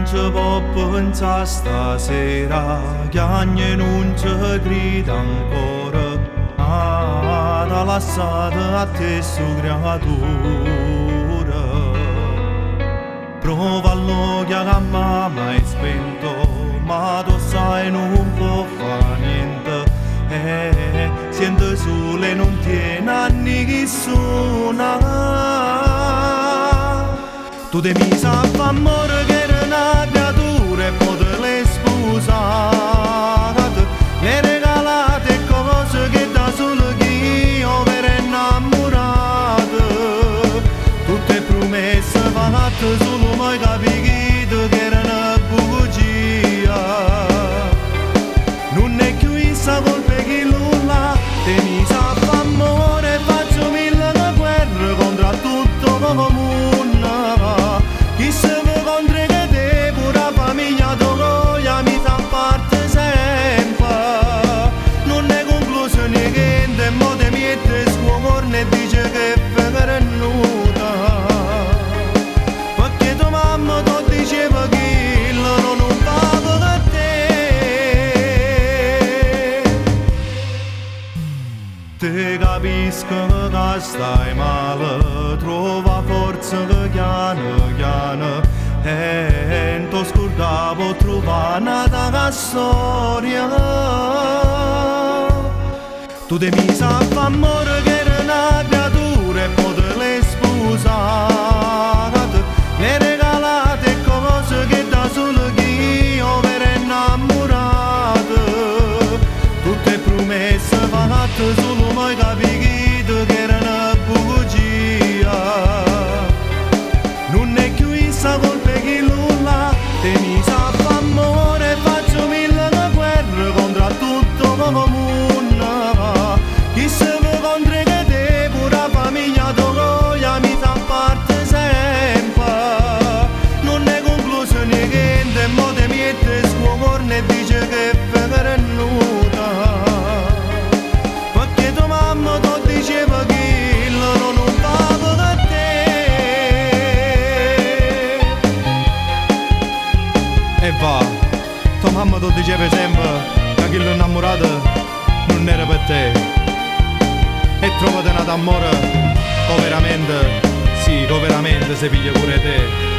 non ci può pensare stasera, che ogni non ci grida ancora. Ah, t'ha lasciato a te su creatura. Prova a lo che a mamma è spento, ma tu sai non può fare niente. Sento solo e non tiene a nessuna. Tu te mi sa fa amore che era una creatura e poi te l'hai sposata. Mi hai regalato cose che da solo che io ero innamorato. Tutte promesse fatte solo mai capito che era una bugia. Non è più questa colpa che nulla. Te mi sa fa amore e faccio mille guerre contro tutto come mondo. Chi se mi contro che te pure la famiglia tua mi fa parte sempre. Non è concluso niente, mo te mette scuorne e dice che è venuta. Perché tua mamma ti diceva che non fa per te. Te capisco che stai male, trova forza che piano piano e t'ho scordato trovare una storia. Tu te mi sa fa amore che era una creatura e poi te l'hai sposata. Mi hai regalato cose che da solo che io ero innamorato. Tutte promesse fatte solo mai capito che era una bugia. Non è più questa colpa che nulla. Te mi sa fa amore e faccio mille guerre contro tutto come mondo. Chi se mi contro che te pure la famiglia tua mi fa parte sempre. Non è concluso niente, mo te mette scuorne e dice che è venuta. Perché tua mamma ti diceva che non fa per te. E va, tua mamma ti diceva sempre che chi l'ho innamorato non era per te. E trovate una d'amore, o veramente, sì, o veramente se piglia pure te.